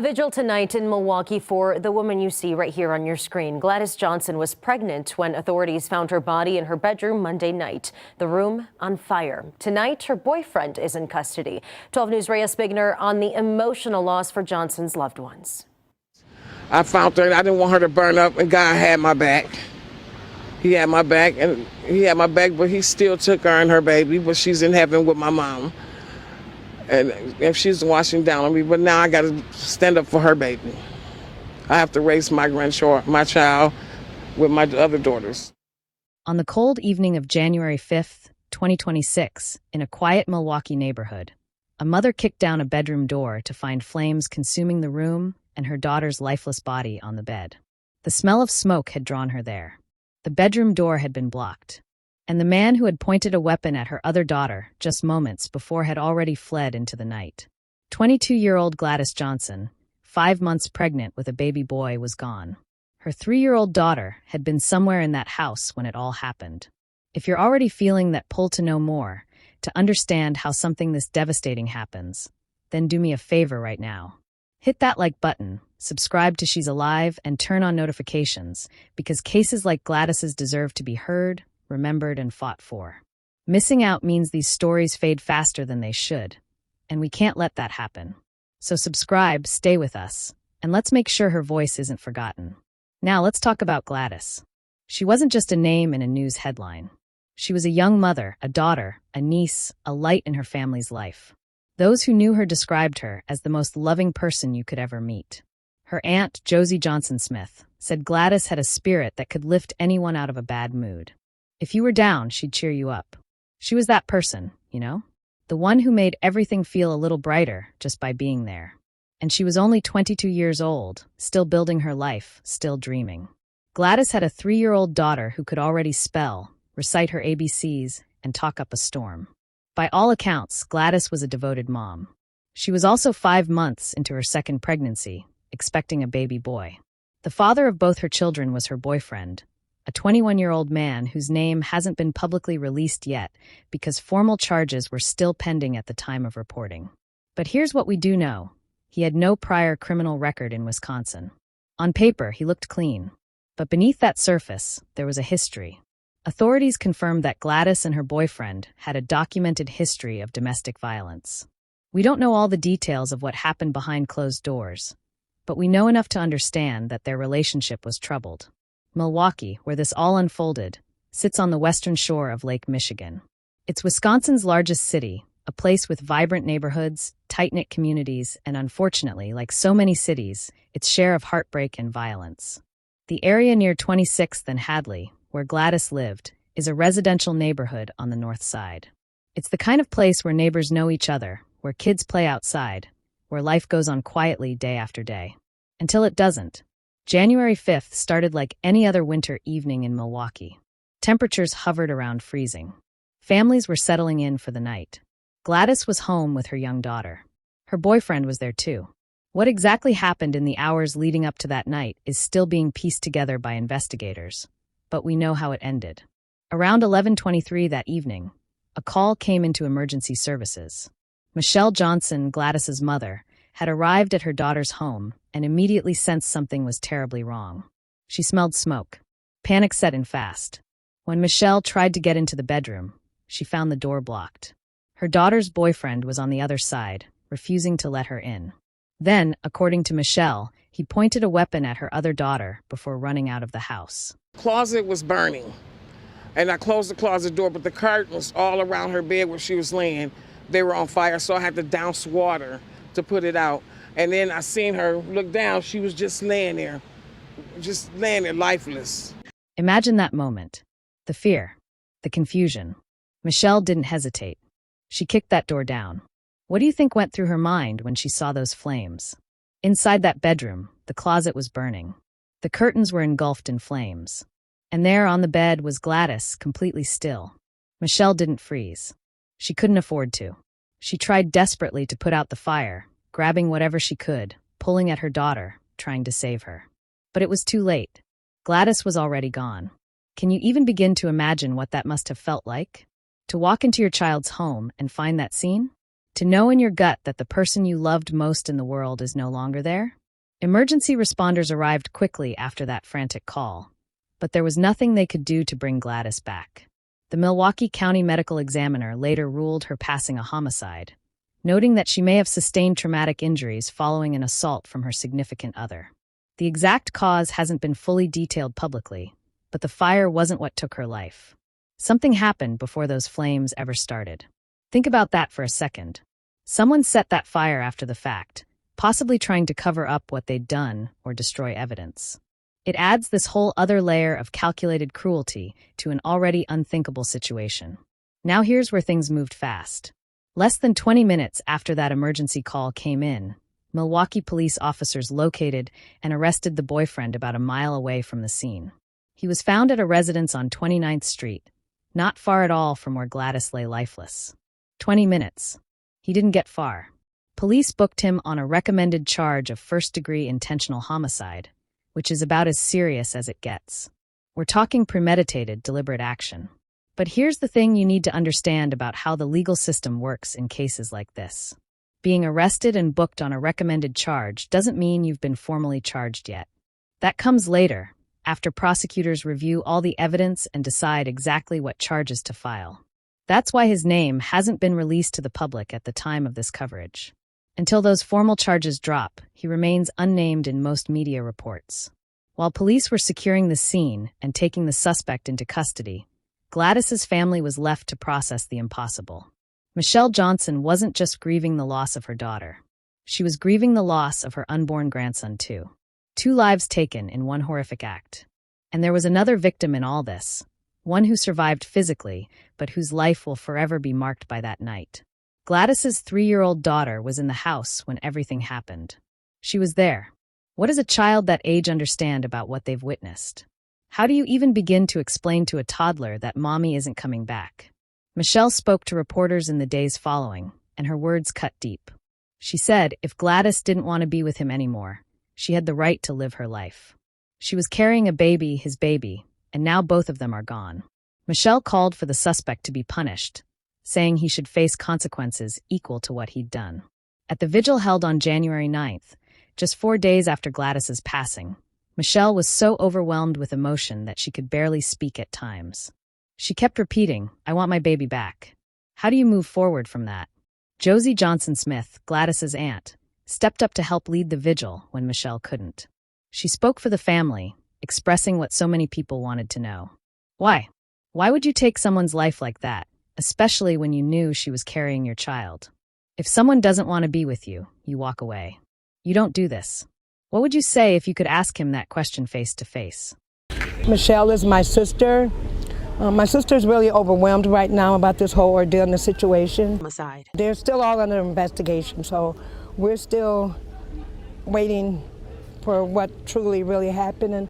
Vigil tonight in Milwaukee for the woman you see right here on your screen. Gladys Johnson was pregnant when authorities found her body in her bedroom Monday night. The room on fire. Tonight, her boyfriend is in custody. 12 News' Reyes Bigner on the emotional loss for Johnson's loved ones. I found her and I didn't want her to burn up, and God had my back. He had my back, but he still took her and her baby, but she's in heaven with my mom. And if she's watching down on me, but now I got to stand up for her baby. I have to raise my child with my other daughters. On the cold evening of January 5th, 2026, in a quiet Milwaukee neighborhood, a mother kicked down a bedroom door to find flames consuming the room and her daughter's lifeless body on the bed. The smell of smoke had drawn her there. The bedroom door had been blocked, and the man who had pointed a weapon at her other daughter just moments before had already fled into the night. 22-year-old Gladys Johnson, 5 months pregnant with a baby boy, was gone. Her 3-year-old daughter had been somewhere in that house when it all happened. If you're already feeling that pull to know more, to understand how something this devastating happens, then do me a favor right now. Hit that like button, subscribe to She's Alive, and turn on notifications, because cases like Gladys's deserve to be heard, remembered, and fought for. Missing out means these stories fade faster than they should, and we can't let that happen. So subscribe, stay with us, and let's make sure her voice isn't forgotten. Now let's talk about Gladys. She wasn't just a name in a news headline. She was a young mother, a daughter, a niece, a light in her family's life. Those who knew her described her as the most loving person you could ever meet. Her aunt, Josie Johnson Smith, said Gladys had a spirit that could lift anyone out of a bad mood. If you were down, she'd cheer you up. She was that person, you know? The one who made everything feel a little brighter just by being there. And she was only 22 years old, still building her life, still dreaming. Gladys had a 3-year-old daughter who could already spell, recite her ABCs, and talk up a storm. By all accounts, Gladys was a devoted mom. She was also 5 months into her second pregnancy, expecting a baby boy. The father of both her children was her boyfriend, a 21-year-old man whose name hasn't been publicly released yet because formal charges were still pending at the time of reporting. But here's what we do know. He had no prior criminal record in Wisconsin. On paper, he looked clean. But beneath that surface, there was a history. Authorities confirmed that Gladys and her boyfriend had a documented history of domestic violence. We don't know all the details of what happened behind closed doors, but we know enough to understand that their relationship was troubled. Milwaukee, where this all unfolded, sits on the western shore of Lake Michigan. It's Wisconsin's largest city, a place with vibrant neighborhoods, tight-knit communities, and unfortunately, like so many cities, its share of heartbreak and violence. The area near 26th and Hadley, where Gladys lived, is a residential neighborhood on the north side. It's the kind of place where neighbors know each other, where kids play outside, where life goes on quietly day after day. Until it doesn't. January 5th started like any other winter evening in Milwaukee. Temperatures hovered around freezing. Families were settling in for the night. Gladys was home with her young daughter. Her boyfriend was there too. What exactly happened in the hours leading up to that night is still being pieced together by investigators, but we know how it ended. Around 11:23 that evening, a call came into emergency services. Michelle Johnson, Gladys's mother, had arrived at her daughter's home and immediately sensed something was terribly wrong. She smelled smoke. Panic set in fast. When Michelle tried to get into the bedroom, she found the door blocked. Her daughter's boyfriend was on the other side, refusing to let her in. Then, according to Michelle, he pointed a weapon at her other daughter before running out of the house. The closet was burning, and I closed the closet door, but the curtains all around her bed where she was laying, they were on fire, so I had to douse water to put it out. And then I seen her look down. She was just laying there lifeless. Imagine that moment. The fear, the confusion. Michelle didn't hesitate. She kicked that door down. What do you think went through her mind when she saw those flames? Inside that bedroom, the closet was burning. The curtains were engulfed in flames. And there on the bed was Gladys, completely still. Michelle didn't freeze. She couldn't afford to. She tried desperately to put out the fire, grabbing whatever she could, pulling at her daughter, trying to save her. But it was too late. Gladys was already gone. Can you even begin to imagine what that must have felt like? To walk into your child's home and find that scene? To know in your gut that the person you loved most in the world is no longer there? Emergency responders arrived quickly after that frantic call, but there was nothing they could do to bring Gladys back. The Milwaukee County Medical Examiner later ruled her passing a homicide, noting that she may have sustained traumatic injuries following an assault from her significant other. The exact cause hasn't been fully detailed publicly, but the fire wasn't what took her life. Something happened before those flames ever started. Think about that for a second. Someone set that fire after the fact, possibly trying to cover up what they'd done or destroy evidence. It adds this whole other layer of calculated cruelty to an already unthinkable situation. Now here's where things moved fast. Less than 20 minutes after that emergency call came in, Milwaukee police officers located and arrested the boyfriend about a mile away from the scene. He was found at a residence on 29th Street, not far at all from where Gladys lay lifeless. 20 minutes. He didn't get far. Police booked him on a recommended charge of first-degree intentional homicide, which is about as serious as it gets. We're talking premeditated, deliberate action. But here's the thing you need to understand about how the legal system works in cases like this. Being arrested and booked on a recommended charge doesn't mean you've been formally charged yet. That comes later, after prosecutors review all the evidence and decide exactly what charges to file. That's why his name hasn't been released to the public at the time of this coverage. Until those formal charges drop, he remains unnamed in most media reports. While police were securing the scene and taking the suspect into custody, Gladys's family was left to process the impossible. Michelle Johnson wasn't just grieving the loss of her daughter. She was grieving the loss of her unborn grandson, too. 2 lives taken in one horrific act. And there was another victim in all this, one who survived physically, but whose life will forever be marked by that night. Gladys's 3-year-old daughter was in the house when everything happened. She was there. What does a child that age understand about what they've witnessed? How do you even begin to explain to a toddler that mommy isn't coming back? Michelle spoke to reporters in the days following, and her words cut deep. She said if Gladys didn't want to be with him anymore, she had the right to live her life. She was carrying a baby, his baby, and now both of them are gone. Michelle called for the suspect to be punished, saying he should face consequences equal to what he'd done. At the vigil held on January 9th, just 4 days after Gladys's passing, Michelle was so overwhelmed with emotion that she could barely speak at times. She kept repeating, "I want my baby back." How do you move forward from that? Josie Johnson Smith, Gladys's aunt, stepped up to help lead the vigil when Michelle couldn't. She spoke for the family, expressing what so many people wanted to know. Why? Why would you take someone's life like that, especially when you knew she was carrying your child? If someone doesn't want to be with you, you walk away. You don't do this. What would you say if you could ask him that question face to face? Michelle is my sister. My sister's really overwhelmed right now about this whole ordeal and the situation. Homicide. They're still all under investigation, so we're still waiting for what truly really happened.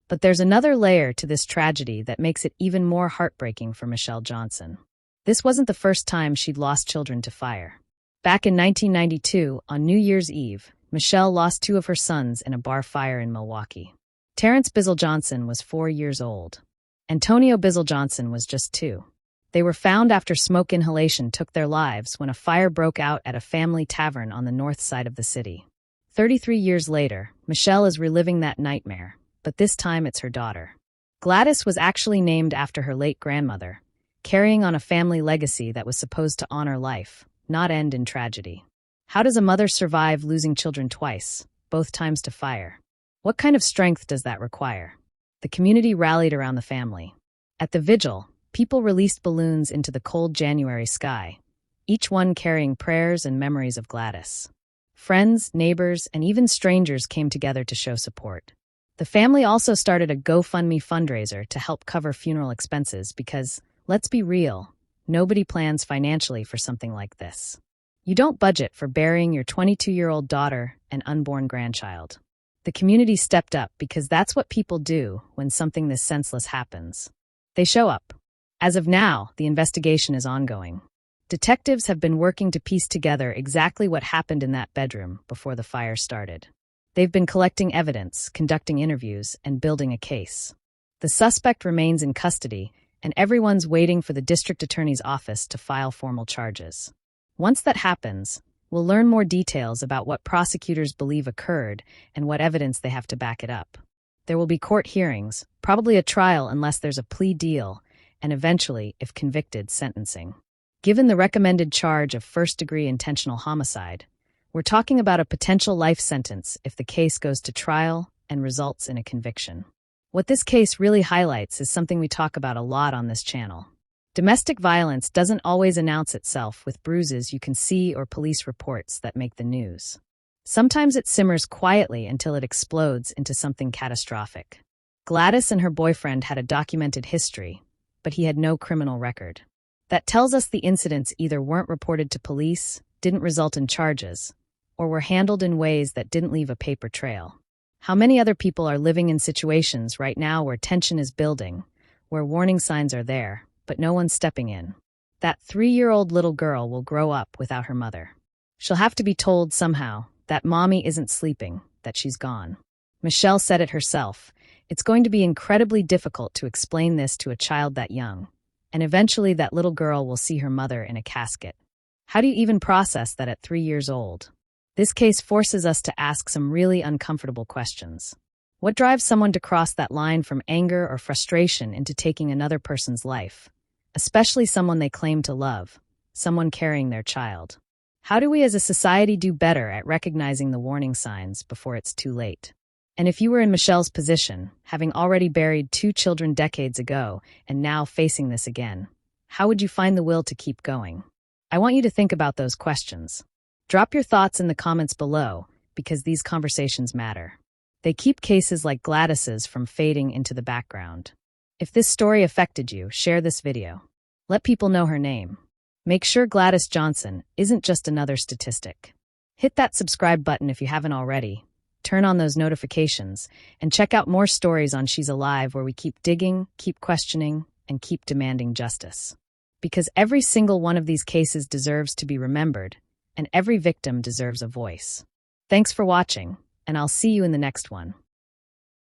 But there's another layer to this tragedy that makes it even more heartbreaking for Michelle Johnson. This wasn't the first time she'd lost children to fire. Back in 1992, on New Year's Eve, Michelle lost 2 of her sons in a bar fire in Milwaukee. Terrence Bizzle Johnson was 4 years old. Antonio Bizzle Johnson was just 2. They were found after smoke inhalation took their lives when a fire broke out at a family tavern on the north side of the city. 33 years later, Michelle is reliving that nightmare, but this time it's her daughter. Gladys was actually named after her late grandmother, carrying on a family legacy that was supposed to honor life, not end in tragedy. How does a mother survive losing children twice, both times to fire? What kind of strength does that require? The community rallied around the family. At the vigil, people released balloons into the cold January sky, each one carrying prayers and memories of Gladys. Friends, neighbors, and even strangers came together to show support. The family also started a GoFundMe fundraiser to help cover funeral expenses because, let's be real, nobody plans financially for something like this. You don't budget for burying your 22-year-old daughter and unborn grandchild. The community stepped up because that's what people do when something this senseless happens. They show up. As of now, the investigation is ongoing. Detectives have been working to piece together exactly what happened in that bedroom before the fire started. They've been collecting evidence, conducting interviews, and building a case. The suspect remains in custody, and everyone's waiting for the district attorney's office to file formal charges. Once that happens, we'll learn more details about what prosecutors believe occurred and what evidence they have to back it up. There will be court hearings, probably a trial unless there's a plea deal, and eventually, if convicted, sentencing. Given the recommended charge of first-degree intentional homicide, we're talking about a potential life sentence if the case goes to trial and results in a conviction. What this case really highlights is something we talk about a lot on this channel. Domestic violence doesn't always announce itself with bruises you can see or police reports that make the news. Sometimes it simmers quietly until it explodes into something catastrophic. Gladys and her boyfriend had a documented history, but he had no criminal record. That tells us the incidents either weren't reported to police, didn't result in charges, or were handled in ways that didn't leave a paper trail. How many other people are living in situations right now where tension is building, where warning signs are there, but no one's stepping in? That 3-year-old little girl will grow up without her mother. She'll have to be told somehow that mommy isn't sleeping, that she's gone. Michelle said it herself. It's going to be incredibly difficult to explain this to a child that young, and eventually that little girl will see her mother in a casket. How do you even process that at 3 years old? This case forces us to ask some really uncomfortable questions. What drives someone to cross that line from anger or frustration into taking another person's life, especially someone they claim to love, someone carrying their child? How do we as a society do better at recognizing the warning signs before it's too late? And if you were in Michelle's position, having already buried 2 children decades ago and now facing this again, how would you find the will to keep going? I want you to think about those questions. Drop your thoughts in the comments below, because these conversations matter. They keep cases like Gladys's from fading into the background. If this story affected you, share this video. Let people know her name. Make sure Gladys Johnson isn't just another statistic. Hit that subscribe button if you haven't already. Turn on those notifications, and check out more stories on She's Alive where we keep digging, keep questioning, and keep demanding justice. Because every single one of these cases deserves to be remembered, and every victim deserves a voice. Thanks for watching, and I'll see you in the next one.